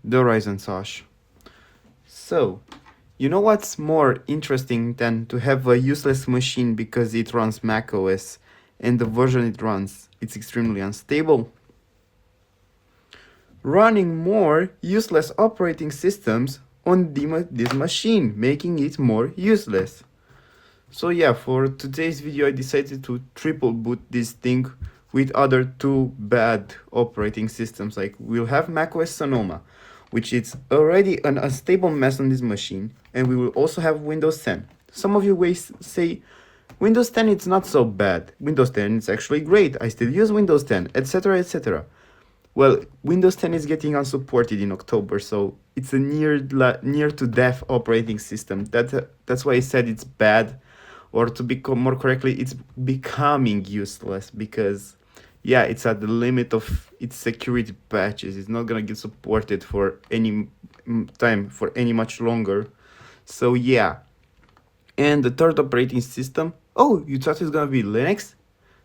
the Ryzen Sash. So, you know what's more interesting than to have a useless machine because it runs macOS and the version it runs it's extremely unstable? Running more useless operating systems on this machine, making it more useless. So yeah, for today's video I decided to triple boot this thing with other two bad operating systems. Like we'll have macOS Sonoma, which is already an unstable mess on this machine, and we will also have Windows 10. Some of you may say Windows 10 it's not so bad. Windows 10 is actually great. I still use Windows 10, etc., etc. Well, Windows 10 is getting unsupported in October, so it's a near to death operating system. That's why I said it's bad, or to become more correctly, it's becoming useless because, yeah, it's at the limit of its security patches. It's not gonna get supported for any time for any much longer. So yeah, and the third operating system. Oh, you thought it's gonna be Linux?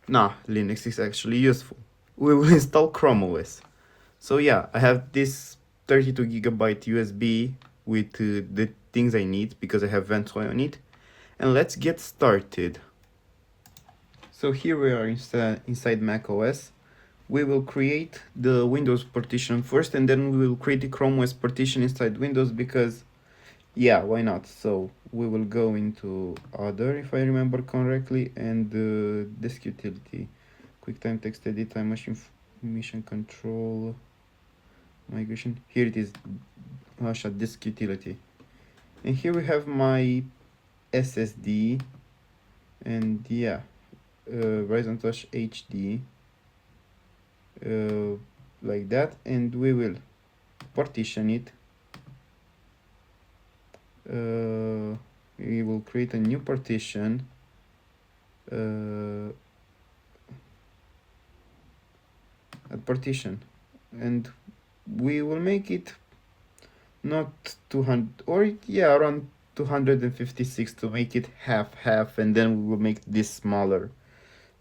Nah, Linux is actually useful. We will install Chrome OS. So yeah, I have this 32 gigabyte USB with the things I need because I have Ventoy on it. And let's get started. So here we are inside macOS. We will create the Windows partition first, and then we will create the Chrome OS partition inside Windows because, yeah, why not? So we will go into other, if I remember correctly, and disk utility, QuickTime text edit, time machine mission control, migration. Here it is, disk utility, and here we have my SSD, and yeah, Ryzen Touch HD, like that, and we will partition it. We will create a new partition. A partition, and we will make it not 200, or yeah, around 256 to make it half, and then we will make this smaller.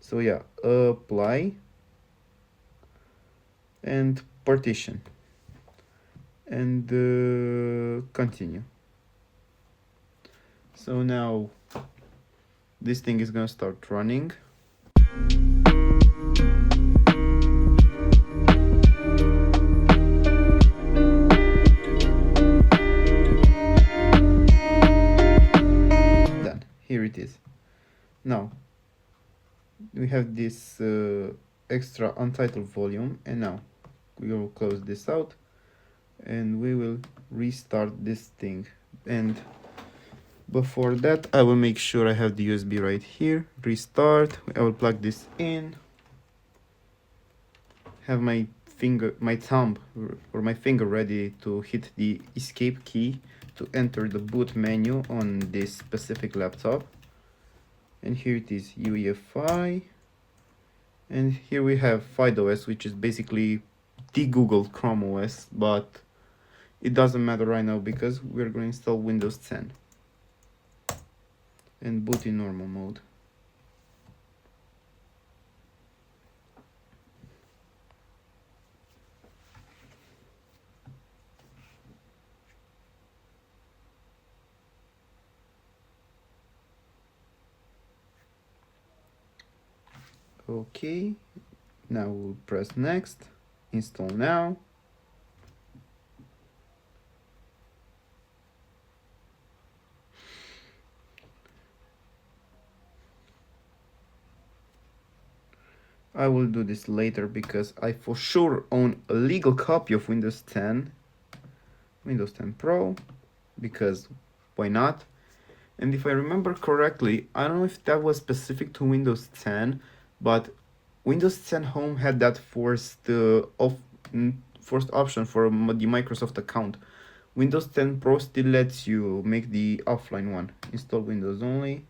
So yeah, apply and partition, and continue. So now this thing is gonna start running. Done. Here it is. Now we have this extra untitled volume, and now we will close this out and we will restart this thing. And before that, I will make sure I have the USB right here. Restart. I will plug this in. Have my thumb or my finger ready to hit the escape key to enter the boot menu on this specific laptop. And here it is, UEFI. And here we have FidoOS, which is basically the Google Chrome OS, but it doesn't matter right now because we're going to install Windows 10 and boot in normal mode. Okay, now we'll press next, install now. I will do this later because I for sure own a legal copy of Windows 10, Windows 10 Pro, because why not? And if I remember correctly, I don't know if that was specific to Windows 10, but Windows 10 Home had that forced option for the Microsoft account. Windows 10 Pro still lets you make the offline one. Install Windows only,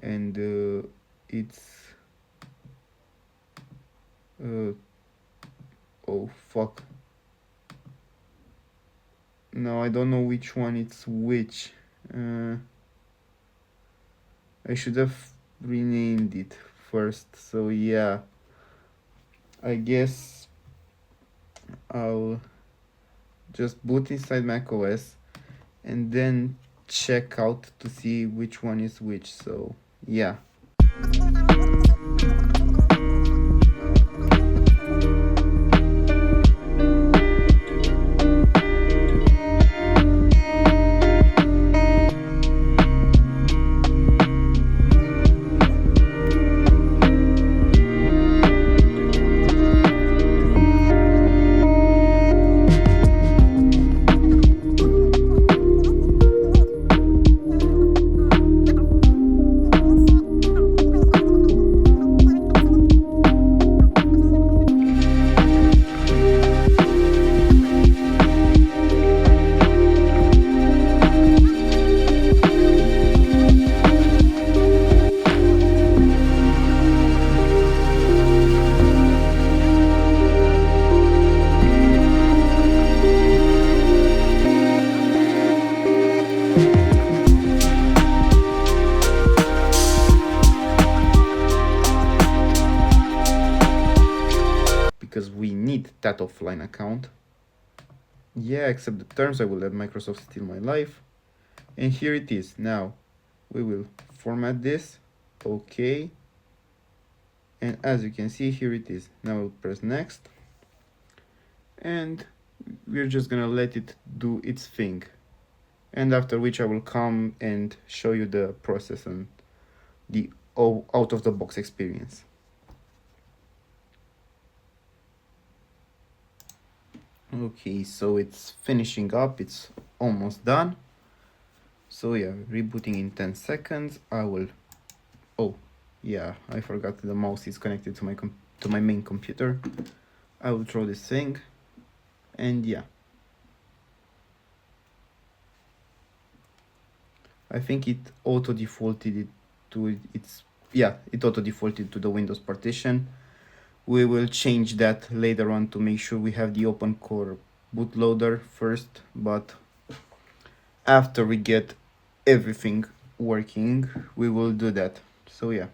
and it's oh fuck. No, I don't know which one it's which. I should have renamed it first. So yeah, I guess I'll just boot inside macOS and then check out to see which one is which. So yeah. Because we need that offline account. Yeah, accept the terms. I will let Microsoft steal my life. And here it is. Now we will format this. Okay. And as you can see, here it is. Now we'll press next. And we're just gonna let it do its thing. And after which I will come and show you the process and the out of the box experience. Okay, so it's finishing up, it's almost done. So yeah, rebooting in 10 seconds. I will, oh yeah, I forgot the mouse is connected to my main computer. I will throw this thing, and yeah, I think it auto defaulted it to its, yeah, it auto defaulted to the Windows partition. We will change that later on to make sure we have the open core bootloader first, but after we get everything working, we will do that. So yeah.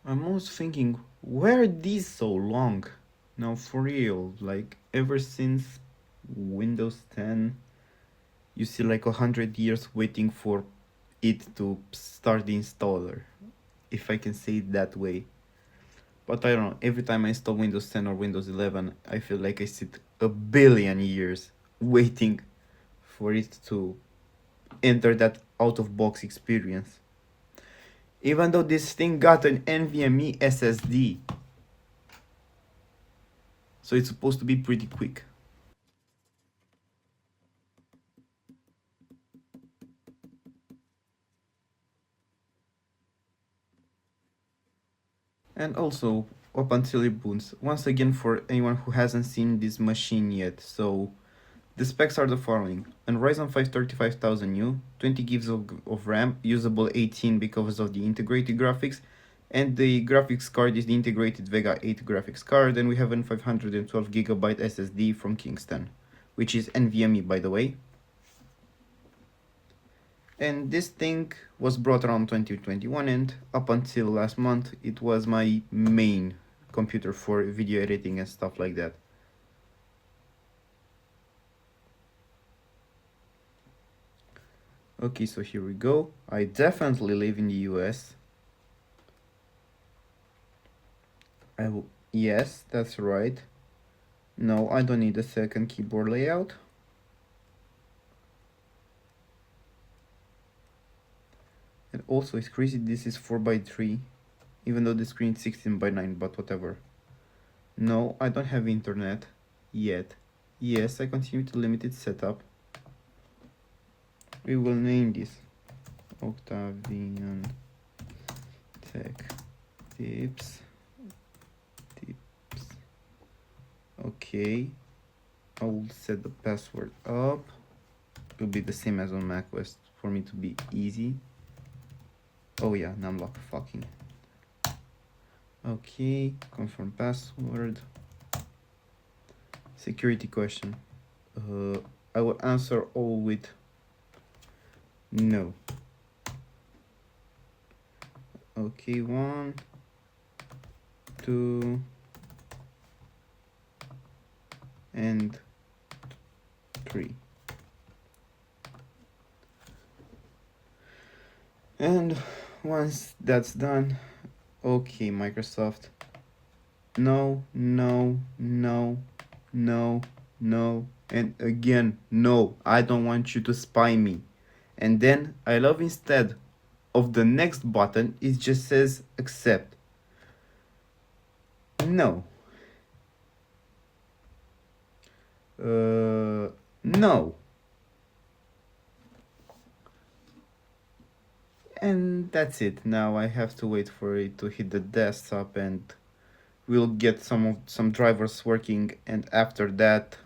I'm also thinking, why are these so long? Now for real, like ever since Windows 10, you see like 100 years waiting for it to start the installer, if I can say it that way. But I don't know, every time I install Windows 10 or Windows 11, I feel like I sit a billion years waiting for it to enter that out of box experience. Even though this thing got an NVMe SSD, so it's supposed to be pretty quick. And also, up until it boots, once again for anyone who hasn't seen this machine yet, so the specs are the following: an Ryzen 5 35000U, 20 gigs of RAM, usable 18 because of the integrated graphics, and the graphics card is the integrated Vega 8 graphics card, and we have a 512GB SSD from Kingston, which is NVMe by the way. And this thing was brought around 2021, and up until last month it was my main computer for video editing and stuff like that. Okay, so here we go. I definitely live in the US. Yes, that's right. No, I don't need a second keyboard layout. And also it's crazy this is 4:3, even though the screen is 16:9, but whatever. No, I don't have internet yet. Yes, I continue to limited setup. We will name this Octavian Tech Tips. Okay, I will set the password up. It will be the same as on macOS for me to be easy. Oh yeah, numlock fucking. Okay, confirm password. Security question. I will answer all with No. Okay, 1, 2, and 3. And once that's done, okay, Microsoft, no, no, no, no, no, and again, no, I don't want you to spy me. And then I love instead of the next button, it just says accept. No. No. And that's it. Now I have to wait for it to hit the desktop and we'll get some drivers working, and after that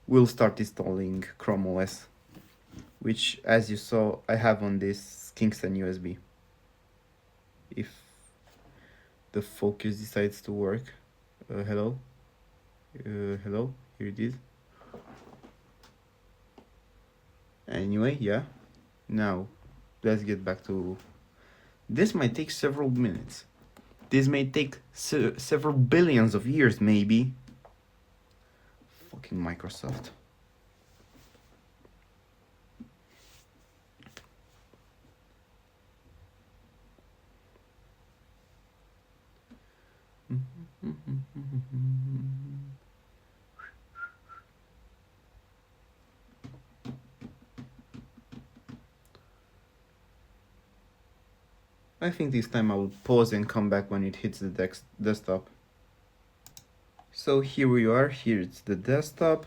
we'll start installing Chrome OS, which as you saw I have on this Kingston USB. If the focus decides to work. Hello? Hello? Here it is. Anyway, yeah. Now, let's get back to... This might take several minutes. This may take several billions of years, maybe. Fucking Microsoft. I think this time I will pause and come back when it hits the desktop. So here we are, here's the desktop,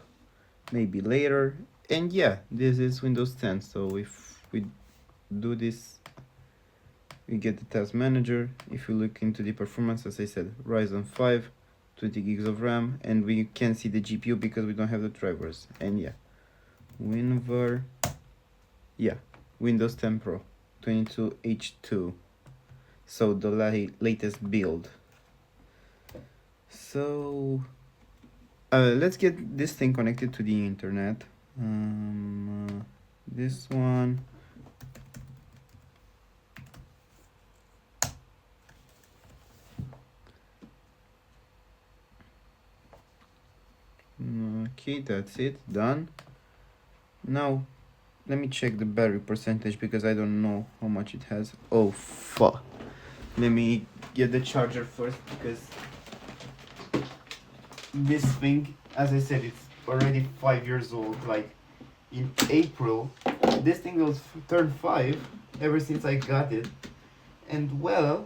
maybe later, and yeah, this is Windows 10. So if we do this, we get the task manager. If you look into the performance, as I said, Ryzen 5, 20 gigs of RAM, and we can see the GPU because we don't have the drivers. And yeah, WinVer, yeah, Windows 10 Pro 22H2. So the latest build. So let's get this thing connected to the internet. This one. Okay, that's it, done. Now let me check the battery percentage because I don't know how much it has. Oh fuck. Let me get the charger first because this thing, as I said, it's already 5 years old. Like in April, this thing will turn 5 ever since I got it. And well,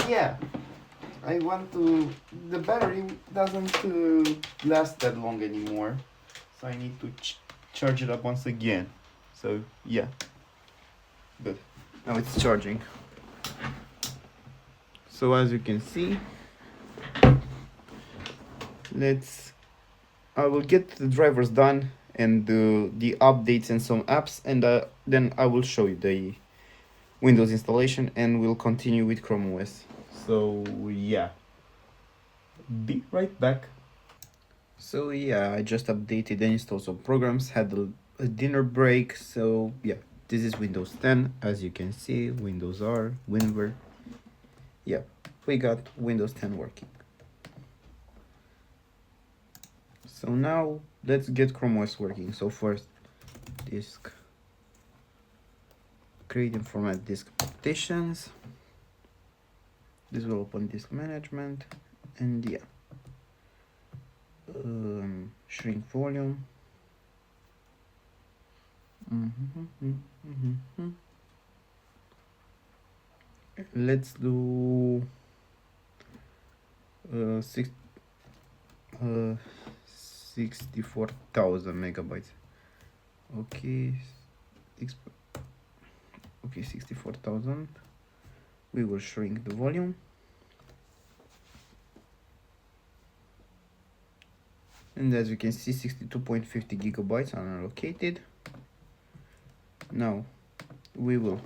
yeah, I want to, the battery doesn't last that long anymore. So I need to charge it up once again. So yeah, good. Now it's charging. So as you can see, I will get the drivers done and the updates and some apps, and then I will show you the Windows installation and we'll continue with Chrome OS. So yeah, be right back. So yeah, I just updated and installed some programs, had a dinner break. So yeah, this is Windows 10, as you can see, Windows R, WinVer. Yeah, we got Windows 10 working. So now let's get Chrome OS working. So first, disk, create and format disk partitions. This will open disk management, and yeah, shrink volume. Let's do 64,000 megabytes. Okay, okay, 64,000. We will shrink the volume. And as you can see, 62.50 gigabytes unallocated. Now we will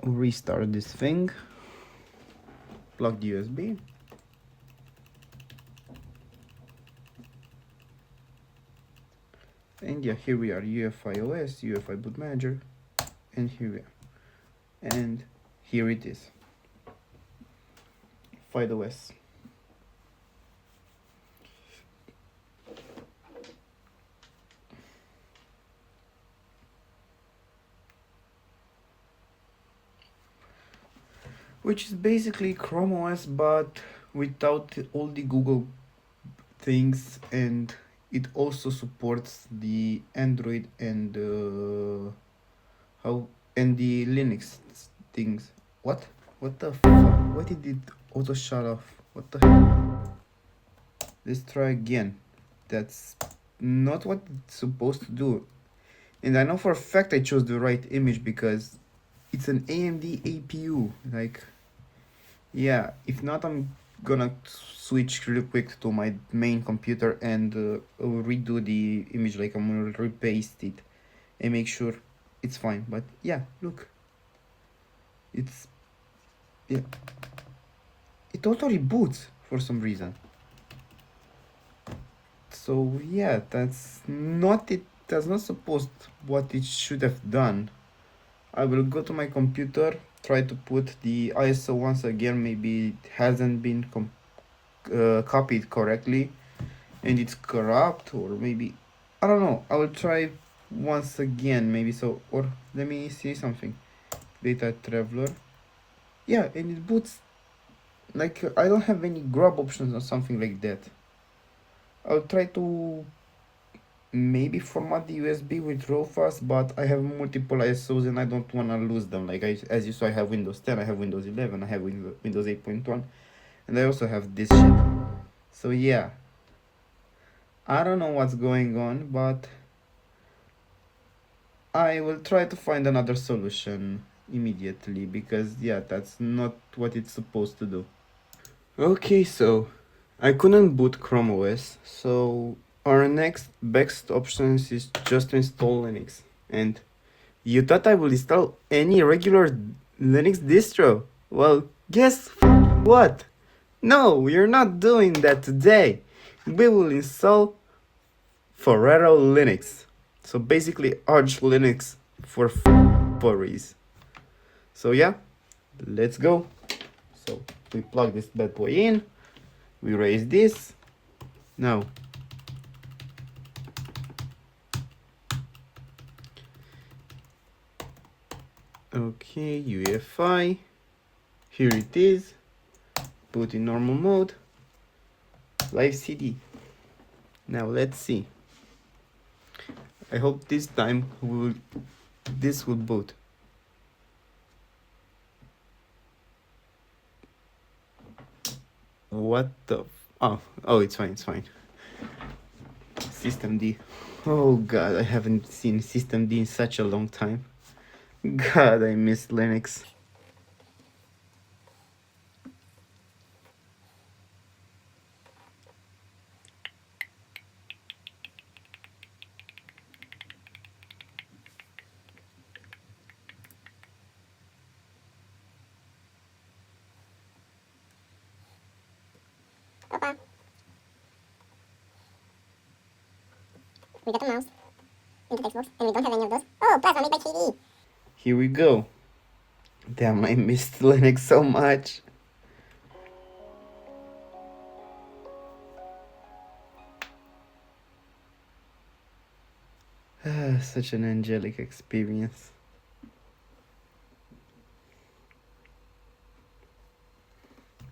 restart this thing. Plug the USB. and yeah, here we are, UEFI OS, UEFI boot manager, and here we are, and here it is, FidoOS. Which is basically Chrome OS but without all the Google things, and it also supports the Android and the Linux things. What? What the fuck? Why did it auto shut off? What the hell? Let's try again. That's not what it's supposed to do. And I know for a fact I chose the right image because it's an AMD APU. Like, yeah, if not, I'm gonna switch real quick to my main computer and redo the image. Like, I'm gonna repaste it and make sure it's fine. But yeah, look, it's, yeah, it auto reboots for some reason. So yeah, that's not it. That's not supposed what it should have done. I will go to my computer, try to put the ISO once again. Maybe it hasn't been copied correctly and it's corrupt, or maybe I don't know. I will try once again, maybe. So, or let me see something. Data traveler, yeah, and it boots. Like, I don't have any grab options or something like that. I'll try to maybe format the USB with RAW fast, but I have multiple ISOs and I don't want to lose them. Like, as you saw, I have Windows 10, I have Windows 11, I have Windows 8.1, and I also have this shit. So yeah, I don't know what's going on, but I will try to find another solution immediately, because yeah, that's not what it's supposed to do. Okay, so I couldn't boot Chrome OS, so our next best options is just to install Linux. And you thought I will install any regular Linux distro? Well, guess what? No, we're not doing that today. We will install Ferrero Linux. So basically Arch Linux for furries. So yeah, let's go. So we plug this bad boy in, we raise this. Now, okay, UEFI, here it is, put in normal mode, live CD. Now let's see. I hope this time this will boot. What the? Oh, it's fine, it's fine. System D. Oh god, I haven't seen System D in such a long time. God, I miss Linux. Opa. We got a mouse into text box, and we don't have any of those. Oh, plasma made by 3D. Here we go. Damn, I missed Linux so much. Such an angelic experience.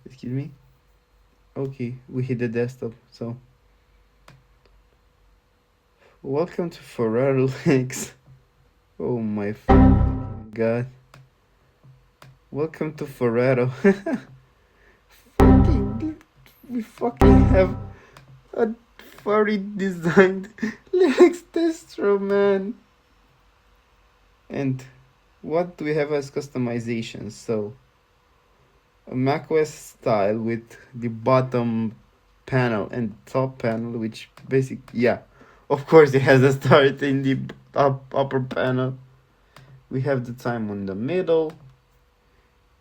Excuse me? Okay, we hit the desktop, so. Welcome to Ferrari Linux. Oh my god. Welcome to Ferrero. We fucking have a furry designed Linux distro, man. And what do we have as customizations? So, a macOS style with the bottom panel and top panel, which basically, yeah, of course it has a start in the upper panel. We have the time on the middle,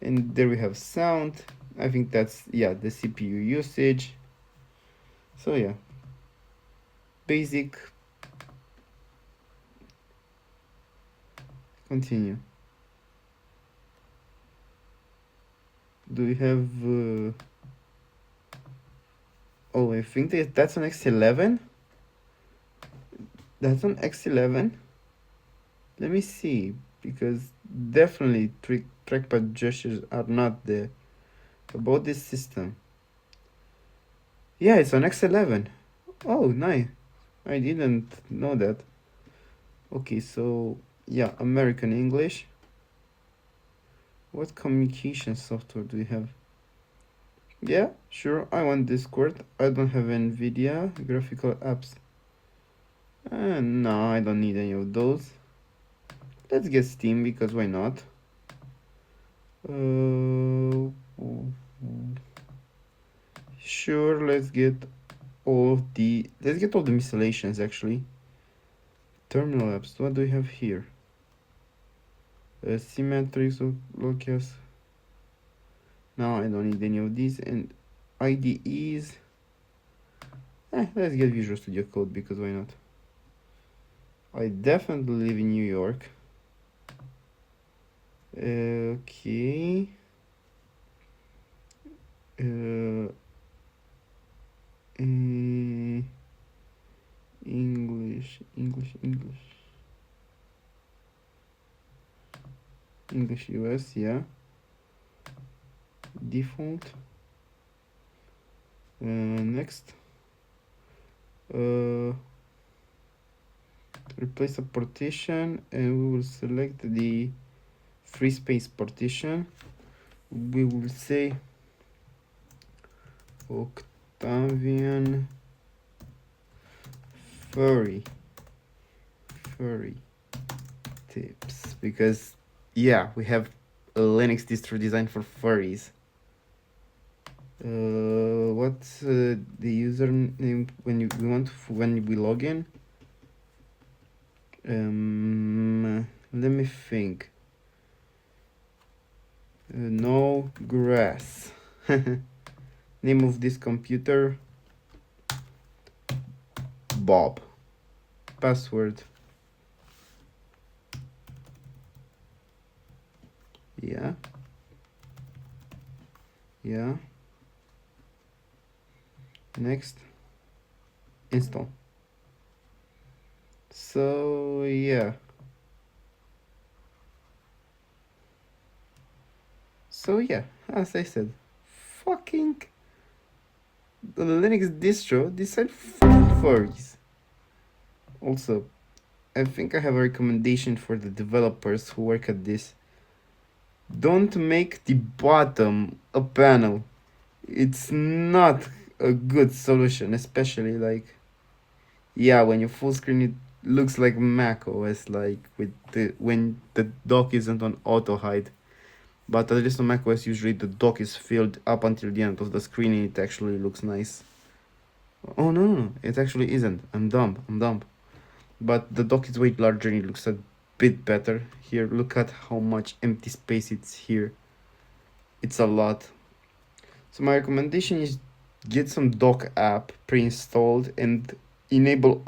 and there we have sound. I think that's, yeah, the CPU usage. So yeah, basic Continue. Do we have oh, I think that's an X11. That's an X11. Let me see, because definitely trackpad gestures are not there. About this system. Yeah, it's an X11. Oh, nice. I didn't know that. Okay, so yeah, American English. What communication software do we have? Yeah, sure, I want Discord. I don't have NVIDIA graphical apps. No, I don't need any of those. Let's get Steam, because why not? Uh, sure, let's get all the miscellations actually. Terminal apps. What do we have here? Symmetrics, Locus. No, I don't need any of these. And IDEs. Let's get Visual Studio Code, because why not? I definitely live in New York. Okay. English. English US, yeah. Default. Next. Replace a partition, and we will select the free space partition. We will say Octavian furry tips, because yeah, we have a Linux distro designed for furries. What's the username when we log in? Let me think. No grass. Name of this computer, Bob. Password, yeah. Next, install. So yeah, as I said, fucking the Linux distro decide fucking furries. Also, I think I have a recommendation for the developers who work at this. Don't make the bottom a panel. It's not a good solution, especially like, yeah, when you full screen it looks like Mac OS, like with when the dock isn't on auto hide. But at least on Mac OS, usually the dock is filled up until the end of the screen and it actually looks nice. Oh no, it actually isn't. I'm dumb. But the dock is way larger and it looks a bit better. Here, look at how much empty space it's here. It's a lot. So my recommendation is get some dock app pre-installed and enable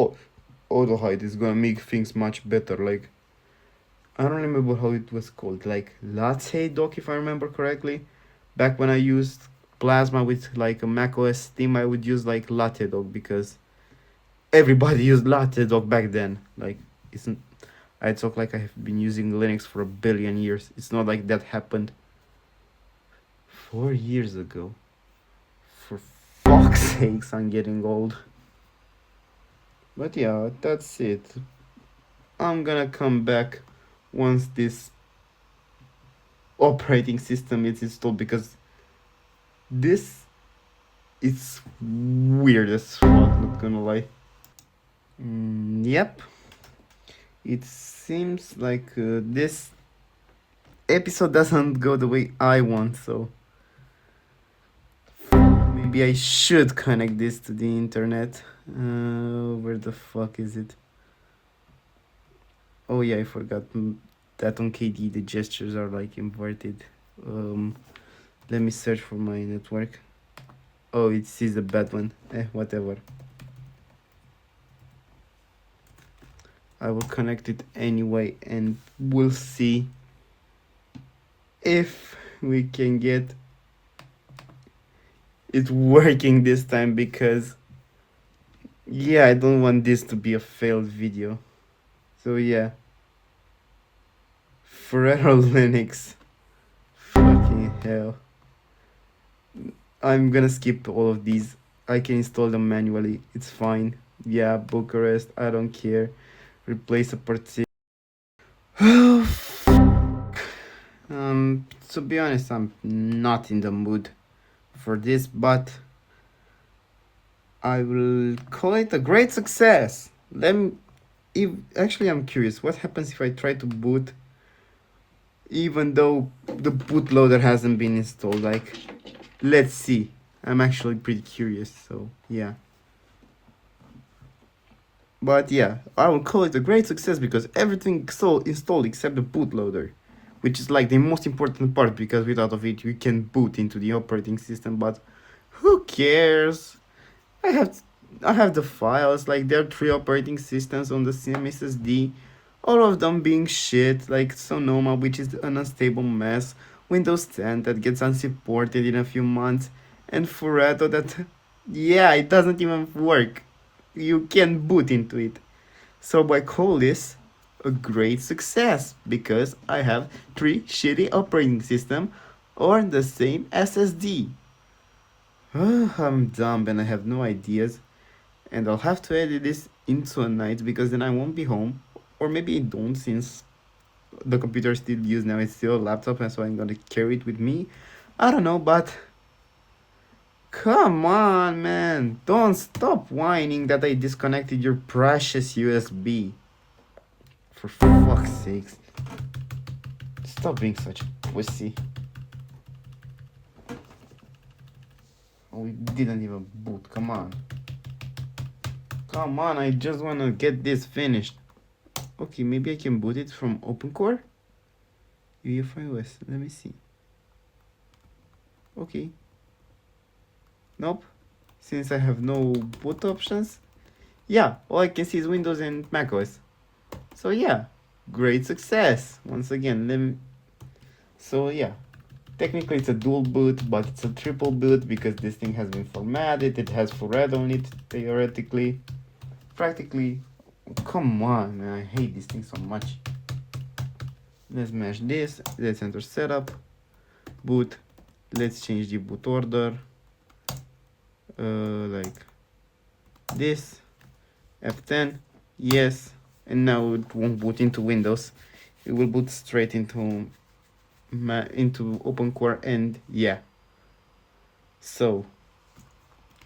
auto hide. Is gonna make things much better. Like, I don't remember how it was called, like Latte Dock, if I remember correctly. Back when I used Plasma with like a Mac OS Steam, I would use like Latte Dock, because everybody used Latte Dock back then. Like, isn't I talk like I have been using Linux for a billion years. It's not like that happened 4 years ago. For fuck's sakes, I'm getting old. But yeah, that's it. I'm gonna come back once this operating system is installed, because this is weird as fuck, not gonna lie. Yep. It seems like this episode doesn't go the way I want, so maybe I should connect this to the internet. Where the fuck is it? Oh yeah, I forgot that on KD the gestures are like inverted. Let me search for my network. Oh, it sees a bad one. Whatever. I will connect it anyway and we'll see if we can get it working this time, because yeah, I don't want this to be a failed video. So yeah, Ferrero Linux, fucking hell. I'm gonna skip all of these. I can install them manually, it's fine. Yeah, Bucharest, I don't care. Replace a partition. To be honest, I'm not in the mood for this, but I will call it a great success. Actually, I'm curious, what happens if I try to boot even though the bootloader hasn't been installed? Like, let's see. I'm actually pretty curious, so yeah. But yeah, I will call it a great success because everything installed except the bootloader, which is like the most important part, because without of it you can boot into the operating system. But who cares? I have I have the files. Like, there are 3 operating systems on the same SSD, all of them being shit, like Sonoma, which is an unstable mess, Windows 10 that gets unsupported in a few months, and Furetto that, yeah, it doesn't even work. You can't boot into it. So I call this a great success because I have 3 shitty operating system on the same SSD. I'm dumb and I have no ideas, and I'll have to edit this into a night because then I won't be home. Or maybe I don't, since the computer I still use now is still a laptop, and so I'm gonna carry it with me. I don't know, but come on, man. Don't stop whining that I disconnected your precious USB. For fuck's sakes. Stop being such a pussy. Oh, we didn't even boot. Come on. Come on, I just wanna get this finished. Okay, maybe I can boot it from OpenCore? UEFI OS, let me see. Okay. Nope. Since I have no boot options. Yeah, all I can see is Windows and macOS. So yeah, great success. Once again, so yeah. Technically it's a dual boot, but it's a triple boot because this thing has been formatted. It has Furetto on it, theoretically. Practically, come on, man, I hate this thing so much. Let's mash this, let's enter setup, boot, let's change the boot order, like this, F10, yes, and now it won't boot into Windows, it will boot straight into OpenCore, and yeah. So,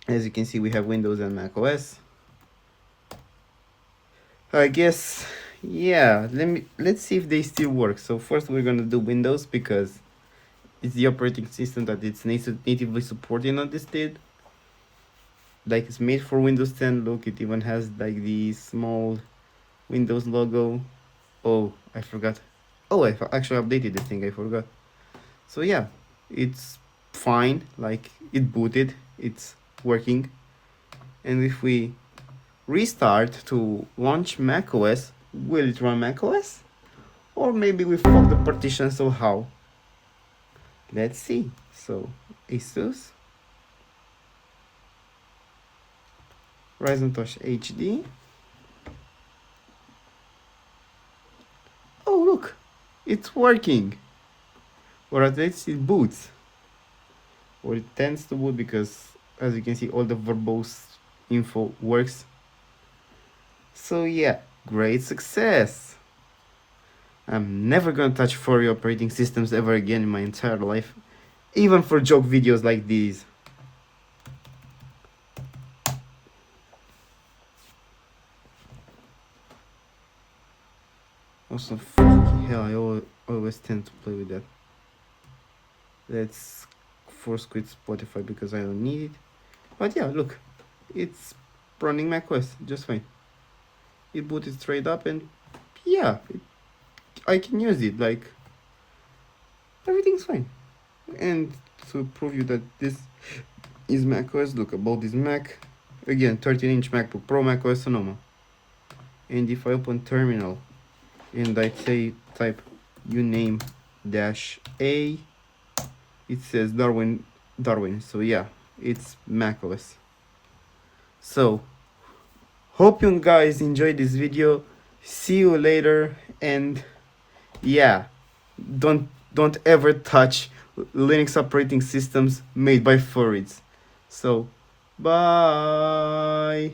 as you can see, we have Windows and Mac OS. I guess, yeah, let's see if they still work. So first we're gonna do Windows because it's the operating system that it's natively supporting on this did. Like, it's made for Windows 10. Look, it even has like the small Windows logo. Oh, I forgot. Oh, I actually updated this thing, I forgot. So yeah, it's fine. Like, it booted, it's working. And if we restart to launch macOS, will it run macOS? Or maybe we fuck the partition somehow. Let's see. So, Asus, Ryzen Touch HD. Oh, look, it's working. Or at least it boots. Or it tends to boot, because as you can see, all the verbose info works. So yeah, great success. I'm never gonna touch 4 operating systems ever again in my entire life, even for joke videos like these. Also, fucking hell, I always tend to play with that. Let's force quit Spotify because I don't need it. But yeah, look, it's running macOS just fine. It booted straight up, and yeah, I can use it. Like, everything's fine. And to prove you that this is macOS, look about this Mac. Again, 13-inch MacBook Pro, macOS Sonoma. and if I open terminal and I type uname -a, it says Darwin. So yeah, it's macOS. So hope you guys enjoyed this video. See you later, and yeah, don't ever touch Linux operating systems made by furries. So bye.